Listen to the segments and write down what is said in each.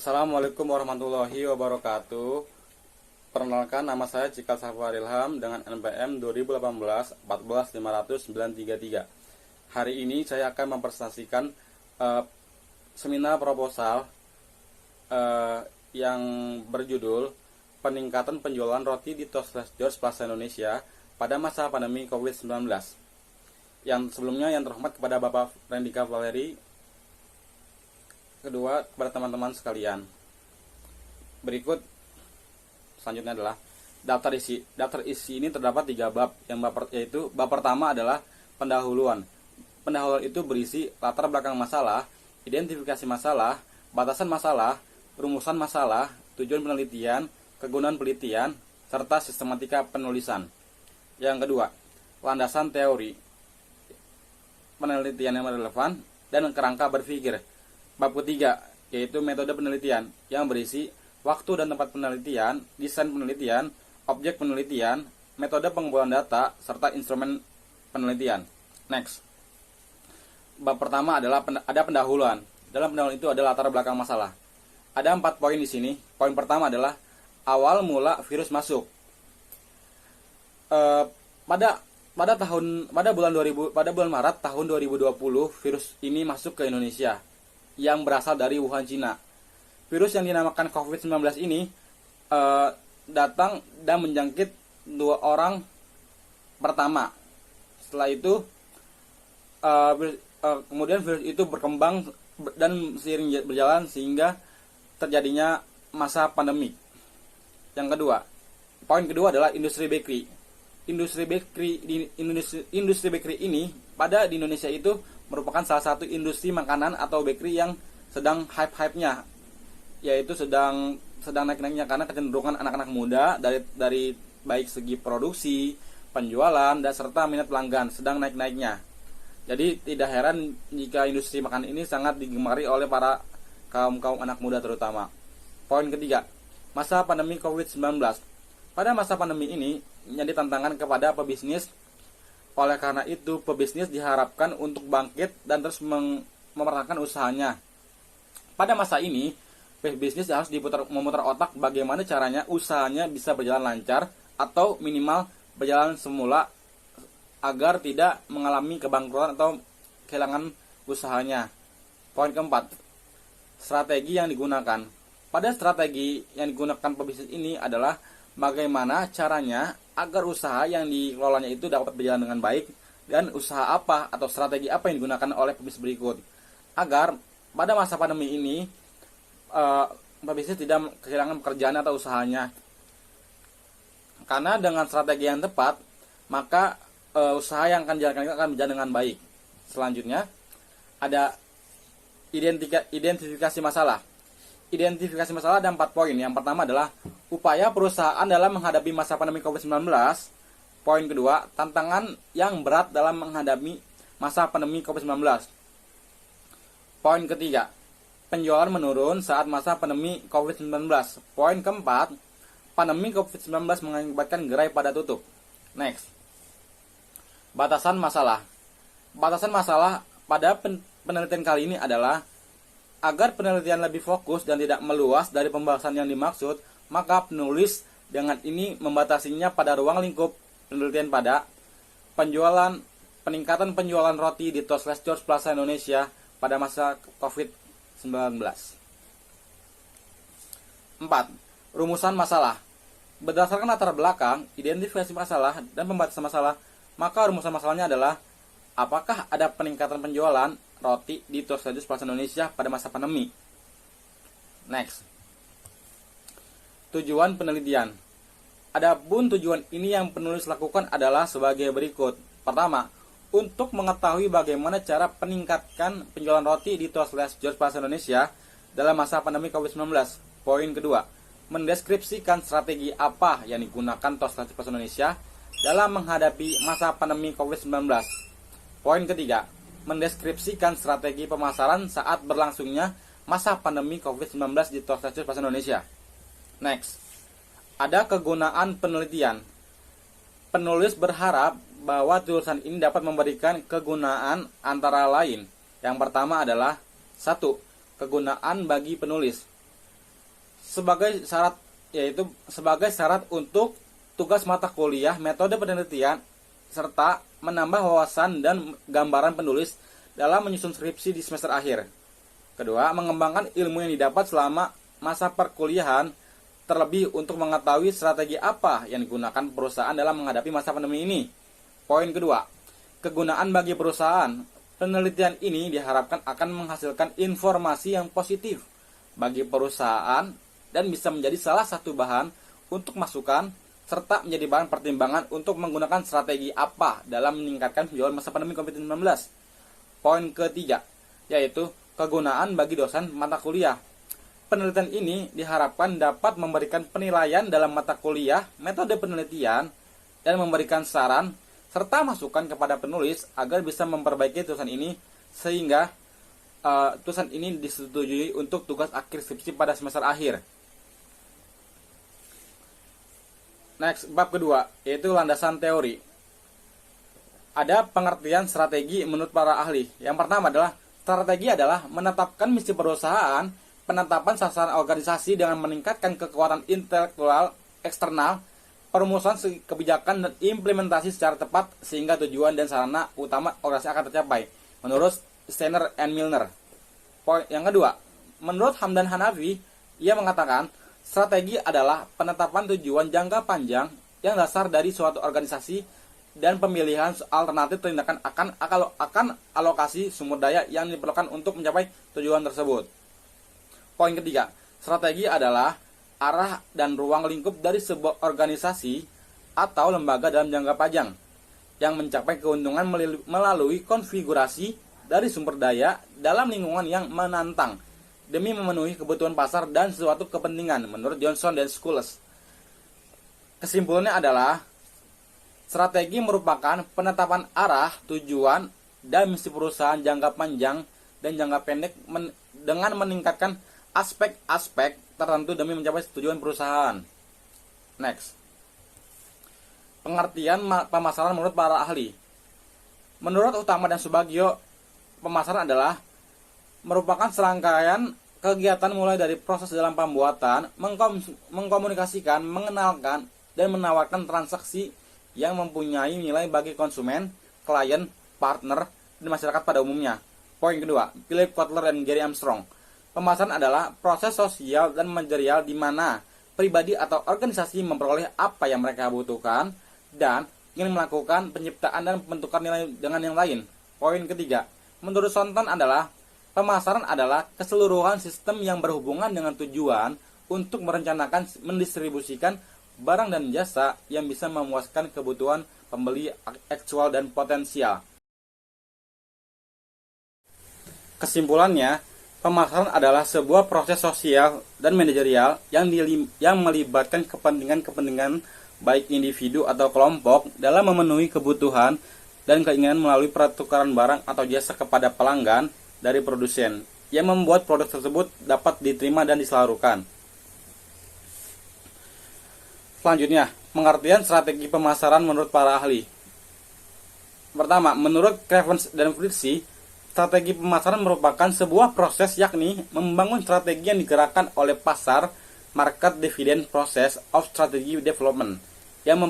Assalamualaikum warahmatullahi wabarakatuh. Perkenalkan, nama saya Cikal Safar Ilham dengan NPM 2018-14533. Hari ini saya akan mempresentasikan seminar proposal yang berjudul Peningkatan Penjualan Roti di George Plaza Indonesia pada masa pandemi COVID-19. Yang sebelumnya yang terhormat kepada Bapak Rendika Valeri, kedua kepada teman-teman sekalian. Berikut selanjutnya adalah daftar isi. Daftar isi ini terdapat 3 bab, yaitu bab pertama adalah pendahuluan. Pendahuluan itu berisi latar belakang masalah, identifikasi masalah, batasan masalah, rumusan masalah, tujuan penelitian, kegunaan penelitian, serta sistematika penulisan. Yang kedua, landasan teori, penelitian yang relevan, dan kerangka berpikir. Bab ketiga, yaitu metode penelitian yang berisi waktu dan tempat penelitian, desain penelitian, objek penelitian, metode pengumpulan data, serta instrumen penelitian. Next. Bab pertama adalah ada pendahuluan. Dalam pendahuluan itu ada latar belakang masalah. Ada 4 poin di sini. Poin pertama adalah awal mula virus masuk. Pada bulan Maret tahun 2020 virus ini masuk ke Indonesia yang berasal dari Wuhan, Cina. Virus yang dinamakan COVID-19 ini datang dan menjangkit 2 orang pertama. Setelah itu kemudian virus itu berkembang dan seiring berjalan sehingga terjadinya masa pandemi. Yang kedua, poin kedua adalah industri bakery. Industri bakery ini di Indonesia itu merupakan salah satu industri makanan atau bakery yang sedang hype-nya, yaitu sedang naik-naiknya karena kecenderungan anak-anak muda dari baik segi produksi, penjualan, dan serta minat pelanggan sedang naik-naiknya. Jadi tidak heran jika industri makanan ini sangat digemari oleh para kaum anak muda terutama. Poin ketiga, masa pandemi COVID-19. Pada masa pandemi ini menjadi tantangan kepada pebisnis. Oleh karena itu, pebisnis diharapkan untuk bangkit dan terus mempertahankan usahanya. Pada masa ini, pebisnis harus memutar otak bagaimana caranya usahanya bisa berjalan lancar atau minimal berjalan semula agar tidak mengalami kebangkrutan atau kehilangan usahanya. Poin keempat, strategi yang digunakan. Pada strategi yang digunakan pebisnis ini adalah bagaimana caranya agar usaha yang dikelolanya itu dapat berjalan dengan baik, dan usaha apa atau strategi apa yang digunakan oleh pebisnis berikut agar pada masa pandemi ini pebisnis tidak kehilangan pekerjaan atau usahanya. Karena dengan strategi yang tepat, maka usaha yang akan dijalankan itu akan berjalan dengan baik. Selanjutnya ada identifikasi masalah. Identifikasi masalah ada 4 poin. Yang pertama adalah upaya perusahaan dalam menghadapi masa pandemi COVID-19. Poin kedua, tantangan yang berat dalam menghadapi masa pandemi COVID-19. Poin ketiga, penjualan menurun saat masa pandemi COVID-19. Poin keempat, pandemi COVID-19 mengakibatkan gerai pada tutup. Next. Batasan masalah. Batasan masalah pada penelitian kali ini adalah agar penelitian lebih fokus dan tidak meluas dari pembahasan yang dimaksud, maka penulis dengan ini membatasinya pada ruang lingkup penelitian pada peningkatan penjualan roti di George Plaza Indonesia pada masa COVID-19. 4. Rumusan masalah. Berdasarkan latar belakang, identifikasi masalah, dan pembatasan masalah, maka rumusan masalahnya adalah apakah ada peningkatan penjualan roti di George Plaza Indonesia pada masa pandemi. Next. Tujuan penelitian. Adapun tujuan ini yang penulis lakukan adalah sebagai berikut. Pertama, untuk mengetahui bagaimana cara peningkatkan penjualan roti di George Plaza Indonesia dalam masa pandemi COVID-19. Poin kedua, mendeskripsikan strategi apa yang digunakan George Plaza Indonesia dalam menghadapi masa pandemi COVID-19. Poin ketiga, mendeskripsikan strategi pemasaran saat berlangsungnya masa pandemi COVID-19 di George Plaza Indonesia. Next, ada kegunaan penelitian. Penulis berharap bahwa tulisan ini dapat memberikan kegunaan antara lain. Yang pertama adalah 1. Kegunaan bagi penulis. sebagai syarat untuk tugas mata kuliah, metode penelitian, serta menambah wawasan dan gambaran penulis dalam menyusun skripsi di semester akhir. Kedua, mengembangkan ilmu yang didapat selama masa perkuliahan, terlebih untuk mengetahui strategi apa yang digunakan perusahaan dalam menghadapi masa pandemi ini. Poin kedua, kegunaan bagi perusahaan. Penelitian ini diharapkan akan menghasilkan informasi yang positif bagi perusahaan dan bisa menjadi salah satu bahan untuk masukan serta menjadi bahan pertimbangan untuk menggunakan strategi apa dalam meningkatkan penjualan masa pandemi COVID-19. Poin ketiga, yaitu kegunaan bagi dosen mata kuliah. Penelitian ini diharapkan dapat memberikan penilaian dalam mata kuliah, metode penelitian, dan memberikan saran serta masukan kepada penulis agar bisa memperbaiki tulisan ini sehingga tulisan ini disetujui untuk tugas akhir skripsi pada semester akhir. Next, bab kedua, yaitu landasan teori. Ada pengertian strategi menurut para ahli. Yang pertama adalah, strategi adalah menetapkan misi perusahaan, penetapan sasaran organisasi dengan meningkatkan kekuatan intelektual eksternal, perumusan kebijakan dan implementasi secara tepat sehingga tujuan dan sarana utama organisasi akan tercapai, menurut Steiner and Milner. Poin yang kedua, menurut Hamdan Hanafi, ia mengatakan strategi adalah penetapan tujuan jangka panjang yang dasar dari suatu organisasi dan pemilihan alternatif tindakan akan alokasi sumber daya yang diperlukan untuk mencapai tujuan tersebut. Poin ketiga, strategi adalah arah dan ruang lingkup dari sebuah organisasi atau lembaga dalam jangka panjang yang mencapai keuntungan melalui konfigurasi dari sumber daya dalam lingkungan yang menantang demi memenuhi kebutuhan pasar dan suatu kepentingan, menurut Johnson dan Schools. Kesimpulannya adalah, strategi merupakan penetapan arah, tujuan, dan misi perusahaan jangka panjang dan jangka pendek dengan meningkatkan aspek-aspek tertentu demi mencapai tujuan perusahaan. Next. Pengertian pemasaran menurut para ahli. Menurut Utama dan Subagio, pemasaran adalah merupakan serangkaian kegiatan mulai dari proses dalam pembuatan, mengkomunikasikan, mengenalkan, dan menawarkan transaksi yang mempunyai nilai bagi konsumen, klien, partner, dan masyarakat pada umumnya. Poin kedua, Philip Kotler dan Gary Armstrong. Pemasaran adalah proses sosial dan manajerial di mana pribadi atau organisasi memperoleh apa yang mereka butuhkan dan ingin melakukan penciptaan dan pembentukan nilai dengan yang lain. Poin ketiga, menurut Sonton adalah pemasaran adalah keseluruhan sistem yang berhubungan dengan tujuan untuk merencanakan, mendistribusikan barang dan jasa yang bisa memuaskan kebutuhan pembeli aktual dan potensial. Kesimpulannya, pemasaran adalah sebuah proses sosial dan manajerial yang melibatkan kepentingan-kepentingan baik individu atau kelompok dalam memenuhi kebutuhan dan keinginan melalui pertukaran barang atau jasa kepada pelanggan dari produsen yang membuat produk tersebut dapat diterima dan disalurkan. Selanjutnya, pengertian strategi pemasaran menurut para ahli. Pertama, menurut Cravens dan Fritzi, strategi pemasaran merupakan sebuah proses, yakni membangun strategi yang digerakkan oleh pasar, market dividend process of strategy development, yang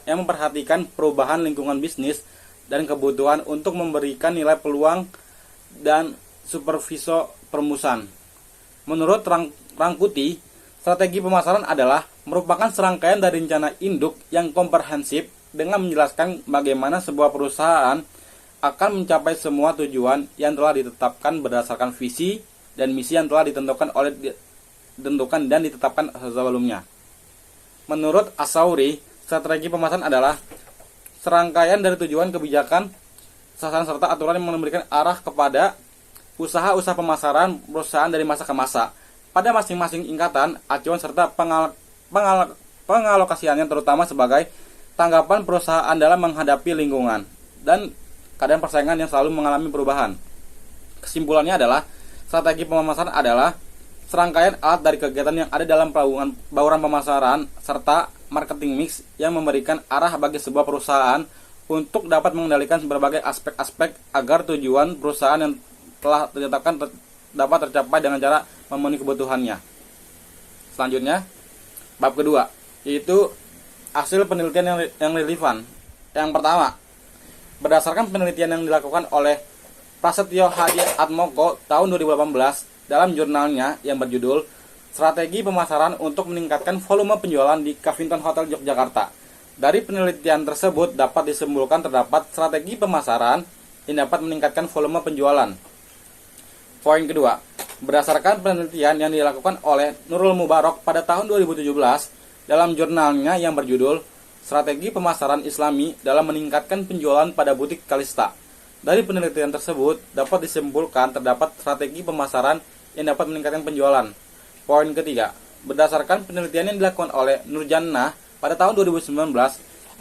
memperhatikan perubahan lingkungan bisnis dan kebutuhan untuk memberikan nilai peluang dan superviso permusan. Menurut Rangkuti, strategi pemasaran adalah merupakan serangkaian dari rencana induk yang komprehensif dengan menjelaskan bagaimana sebuah perusahaan akan mencapai semua tujuan yang telah ditetapkan berdasarkan visi dan misi yang telah ditentukan dan ditetapkan sebelumnya. Menurut Asauri, strategi pemasaran adalah serangkaian dari tujuan kebijakan, sasaran serta aturan yang memberikan arah kepada usaha-usaha pemasaran perusahaan dari masa ke masa pada masing-masing tingkatan acuan serta pengalokasiannya, terutama sebagai tanggapan perusahaan dalam menghadapi lingkungan dan keadaan persaingan yang selalu mengalami perubahan. Kesimpulannya adalah, strategi pemasaran adalah serangkaian alat dari kegiatan yang ada dalam bauran pemasaran serta marketing mix yang memberikan arah bagi sebuah perusahaan untuk dapat mengendalikan berbagai aspek-aspek agar tujuan perusahaan yang telah ditetapkan dapat tercapai dengan cara memenuhi kebutuhannya. Selanjutnya, bab kedua, yaitu hasil penelitian yang relevan. Yang pertama, berdasarkan penelitian yang dilakukan oleh Prasetyo Hadi Atmoko tahun 2018 dalam jurnalnya yang berjudul Strategi Pemasaran untuk Meningkatkan Volume Penjualan di Cavington Hotel Yogyakarta. Dari penelitian tersebut dapat disimpulkan terdapat strategi pemasaran yang dapat meningkatkan volume penjualan. Poin kedua, berdasarkan penelitian yang dilakukan oleh Nurul Mubarok pada tahun 2017 dalam jurnalnya yang berjudul Strategi Pemasaran Islami dalam Meningkatkan Penjualan pada Butik Kalista. Dari penelitian tersebut dapat disimpulkan terdapat strategi pemasaran yang dapat meningkatkan penjualan. Poin ketiga, berdasarkan penelitian yang dilakukan oleh Nurjannah pada tahun 2019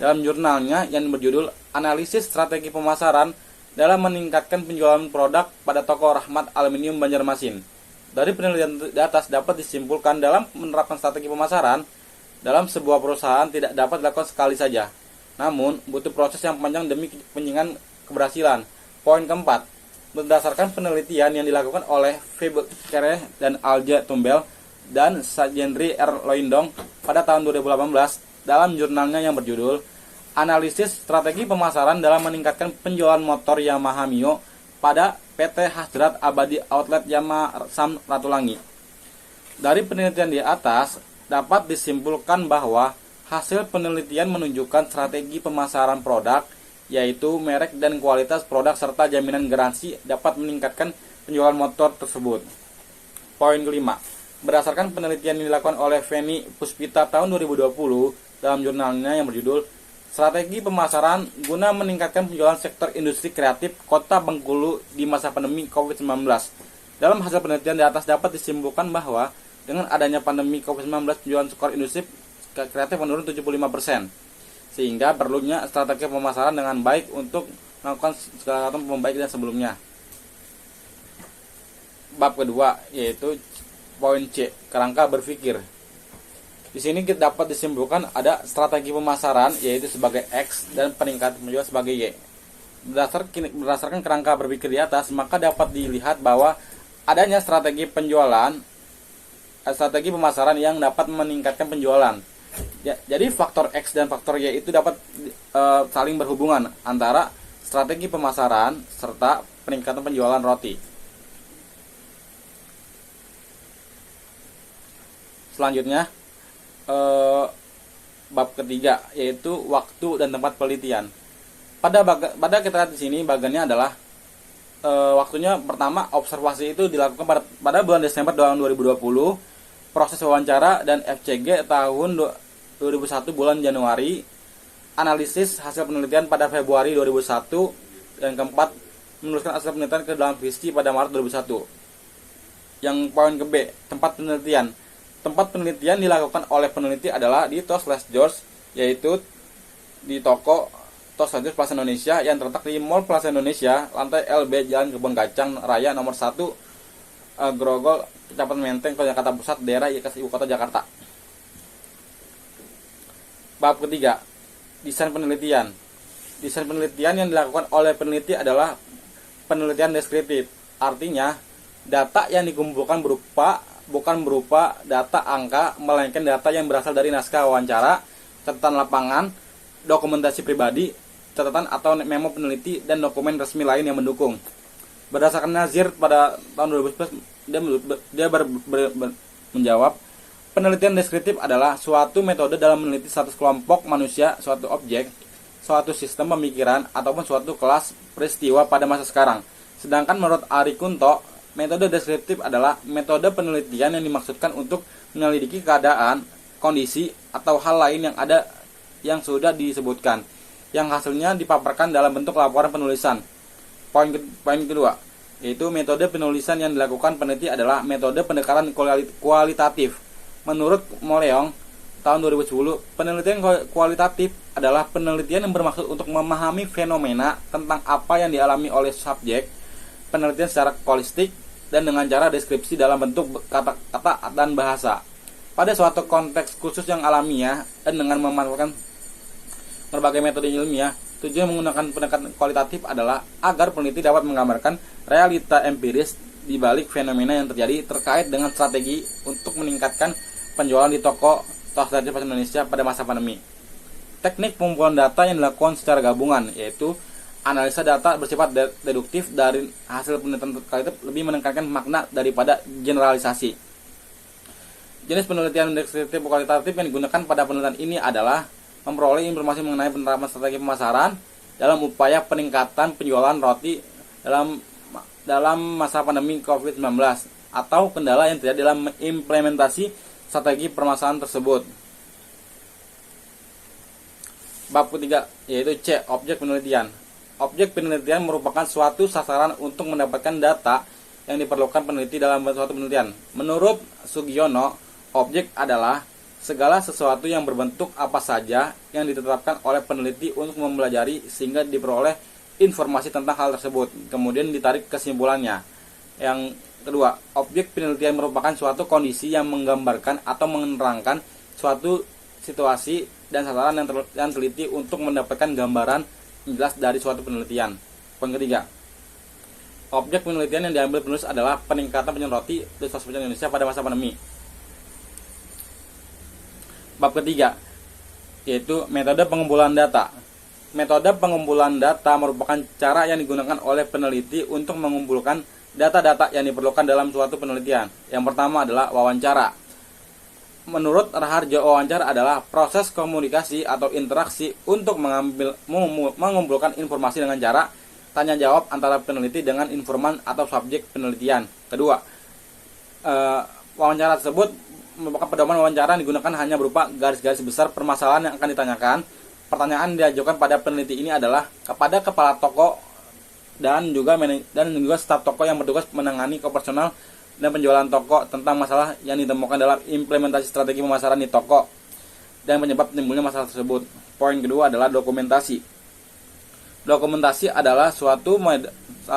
dalam jurnalnya yang berjudul Analisis Strategi Pemasaran dalam Meningkatkan Penjualan Produk pada Toko Rahmat Aluminium Banjarmasin. Dari penelitian di atas dapat disimpulkan dalam menerapkan strategi pemasaran dalam sebuah perusahaan tidak dapat dilakukan sekali saja, namun butuh proses yang panjang demi penyiangan keberhasilan. Poin keempat, berdasarkan penelitian yang dilakukan oleh Febe Kereh dan Alja Tumbel dan Sajendri R. Loindong pada tahun 2018 dalam jurnalnya yang berjudul Analisis Strategi Pemasaran dalam Meningkatkan Penjualan Motor Yamaha Mio pada PT Hasdrat Abadi Outlet Yamaha Sam Ratulangi. Dari penelitian di atas dapat disimpulkan bahwa hasil penelitian menunjukkan strategi pemasaran produk, yaitu merek dan kualitas produk serta jaminan garansi dapat meningkatkan penjualan motor tersebut. Poin kelima, berdasarkan penelitian yang dilakukan oleh Feni Puspita tahun 2020 dalam jurnalnya yang berjudul Strategi Pemasaran Guna Meningkatkan Penjualan Sektor Industri Kreatif Kota Bengkulu di Masa Pandemi COVID-19. Dalam hasil penelitian di atas dapat disimpulkan bahwa dengan adanya pandemi COVID-19 penjualan sektor industri kreatif menurun 75%, sehingga perlunya strategi pemasaran dengan baik untuk melakukan segala macam membaik dan sebelumnya. Bab kedua, yaitu poin C, kerangka berpikir. Di sini kita dapat disimpulkan ada strategi pemasaran yaitu sebagai X dan peningkatan penjualan sebagai Y. Berdasarkan kerangka berpikir di atas, maka dapat dilihat bahwa adanya strategi pemasaran yang dapat meningkatkan penjualan. Ya, jadi faktor X dan faktor Y itu dapat saling berhubungan antara strategi pemasaran serta peningkatan penjualan roti. Selanjutnya, bab ketiga, yaitu waktu dan tempat penelitian. Pada kita lihat di sini bagiannya adalah waktunya. Pertama, observasi itu dilakukan pada bulan Desember tahun 2020, proses wawancara dan FCG tahun 2001 bulan Januari, analisis hasil penelitian pada Februari 2001, dan keempat, menuliskan hasil penelitian ke dalam visi pada Maret 2001. Yang poin ke B, tempat penelitian. Tempat penelitian dilakukan oleh peneliti adalah di Tos Les George, yaitu di toko Tos Les George Plaza Indonesia yang terletak di Mall Plaza Indonesia, lantai LB, Jalan Kebun Kacang Raya nomor 1, Grogol, Kecamatan Menteng, Jakarta Pusat, daerah Ibu Kota Jakarta. Bab ketiga, desain penelitian. Desain penelitian yang dilakukan oleh peneliti adalah penelitian deskriptif. Artinya, data yang dikumpulkan bukan berupa data angka, melainkan data yang berasal dari naskah wawancara, catatan lapangan, dokumentasi pribadi, catatan atau memo peneliti, dan dokumen resmi lain yang mendukung. Berdasarkan Nazir pada tahun 2011, dia menjawab, penelitian deskriptif adalah suatu metode dalam meneliti satu kelompok manusia, suatu objek, suatu sistem pemikiran, ataupun suatu kelas peristiwa pada masa sekarang. Sedangkan menurut Ari Kunto, metode deskriptif adalah metode penelitian yang dimaksudkan untuk menyelidiki keadaan, kondisi, atau hal lain yang ada yang sudah disebutkan, yang hasilnya dipaparkan dalam bentuk laporan penulisan. Poin kedua, yaitu metode penulisan yang dilakukan peneliti adalah metode pendekatan kualitatif. Menurut Moleong, tahun 2010, penelitian kualitatif adalah penelitian yang bermaksud untuk memahami fenomena tentang apa yang dialami oleh subjek, penelitian secara holistik, dan dengan cara deskripsi dalam bentuk kata-kata dan bahasa. Pada suatu konteks khusus yang alamiah dan dengan memanfaatkan berbagai metode ilmiah, tujuan menggunakan pendekatan kualitatif adalah agar peneliti dapat menggambarkan realita empiris di balik fenomena yang terjadi terkait dengan strategi untuk meningkatkan penjualan di toko alternatif pasar Indonesia pada masa pandemi. Teknik pengumpulan data yang dilakukan secara gabungan, yaitu analisa data bersifat deduktif dari hasil penelitian kali itu lebih menekankan makna daripada generalisasi. Jenis penelitian deskriptif kualitatif yang digunakan pada penelitian ini adalah memperoleh informasi mengenai penerapan strategi pemasaran dalam upaya peningkatan penjualan roti dalam masa pandemi COVID-19 atau kendala yang terjadi dalam implementasi strategi permasalahan tersebut. Bab ketiga yaitu C. Objek penelitian. Objek penelitian merupakan suatu sasaran untuk mendapatkan data yang diperlukan peneliti dalam suatu penelitian. Menurut Sugiono, objek adalah segala sesuatu yang berbentuk apa saja yang ditetapkan oleh peneliti untuk mempelajari sehingga diperoleh informasi tentang hal tersebut, kemudian ditarik kesimpulannya. Yang kedua, objek penelitian merupakan suatu kondisi yang menggambarkan atau menerangkan suatu situasi dan sasaran yang teliti untuk mendapatkan gambaran jelas dari suatu penelitian. Poin ketiga, objek penelitian yang diambil penulis adalah peningkatan penjualan roti di Indonesia pada masa pandemi. Bab ketiga yaitu metode pengumpulan data. Metode pengumpulan data merupakan cara yang digunakan oleh peneliti untuk mengumpulkan data-data yang diperlukan dalam suatu penelitian. Yang pertama adalah wawancara. Menurut Raharjo, wawancara adalah proses komunikasi atau interaksi untuk mengumpulkan informasi dengan cara tanya jawab antara peneliti dengan informan atau subjek penelitian. Kedua, wawancara tersebut merupakan pedoman wawancara yang digunakan hanya berupa garis-garis besar permasalahan yang akan ditanyakan. Pertanyaan yang diajukan pada peneliti ini adalah kepada kepala toko dan juga staf toko yang bertugas menangani operasional dan penjualan toko tentang masalah yang ditemukan dalam implementasi strategi pemasaran di toko dan penyebab timbulnya masalah tersebut. Poin kedua adalah dokumentasi. Dokumentasi adalah salah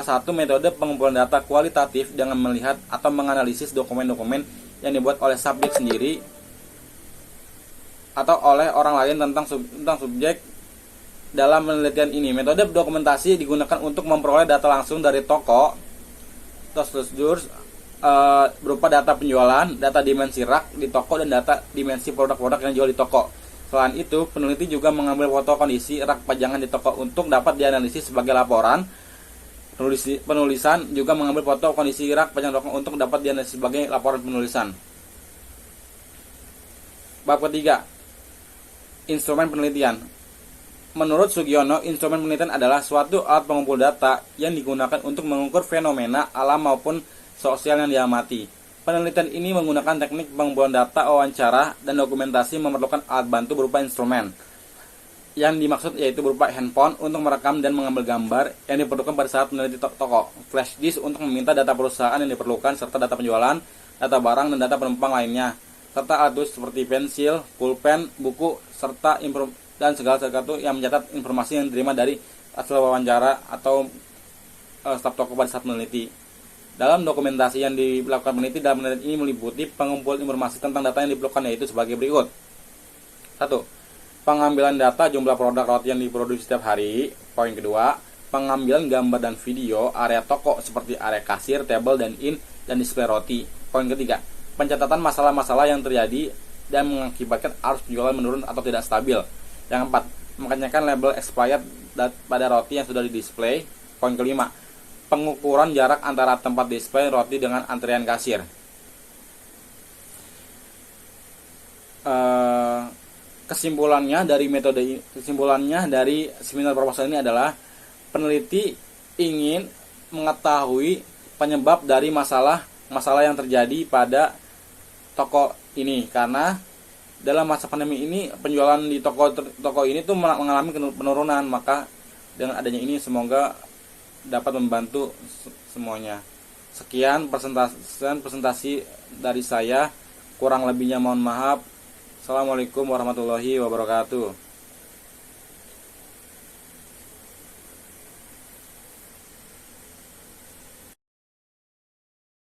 satu metode pengumpulan data kualitatif dengan melihat atau menganalisis dokumen-dokumen yang dibuat oleh subjek sendiri atau oleh orang lain tentang subjek dalam penelitian ini. Metode dokumentasi digunakan untuk memperoleh data langsung dari toko berupa data penjualan, data dimensi rak di toko, dan data dimensi produk-produk yang dijual di toko. Selain itu, peneliti juga mengambil foto kondisi rak pajangan di toko untuk dapat dianalisis sebagai laporan. Penulisan juga mengambil foto kondisi rak pajangan toko untuk dapat dianalisis sebagai laporan penulisan. Bab ketiga, instrumen penelitian. Menurut Sugiono, instrumen penelitian adalah suatu alat pengumpul data yang digunakan untuk mengukur fenomena alam maupun sosial yang diamati. Penelitian ini menggunakan teknik pengumpulan data, wawancara, dan dokumentasi memerlukan alat bantu berupa instrumen. Yang dimaksud yaitu berupa handphone untuk merekam dan mengambil gambar yang diperlukan pada saat meneliti toko, flash disk untuk meminta data perusahaan yang diperlukan, serta data penjualan, data barang, dan data penumpang lainnya, serta alat tulis seperti pensil, pulpen, buku, serta dan segala sesuatu yang mencatat informasi yang diterima dari hasil wawancara atau staf toko pada saat meneliti. Dalam dokumentasi yang dilakukan peneliti dalam penelitian ini meliputi pengumpulan informasi tentang data yang diperlukan, yaitu sebagai berikut. 1. Pengambilan data jumlah produk roti yang diproduksi setiap hari. Poin kedua, pengambilan gambar dan video area toko seperti area kasir, table dan dan display roti. Poin ketiga, pencatatan masalah-masalah yang terjadi dan mengakibatkan arus penjualan menurun atau tidak stabil. Yang keempat, mengecekkan label expired pada roti yang sudah di-display. Poin kelima, pengukuran jarak antara tempat display roti dengan antrian kasir. Kesimpulannya dari seminar proposal ini adalah peneliti ingin mengetahui penyebab dari masalah yang terjadi pada toko ini, karena dalam masa pandemi ini penjualan di toko ini tuh mengalami penurunan. Maka dengan adanya ini semoga dapat membantu semuanya. Sekian presentasi dari saya, kurang lebihnya mohon maaf. Assalamualaikum warahmatullahi wabarakatuh.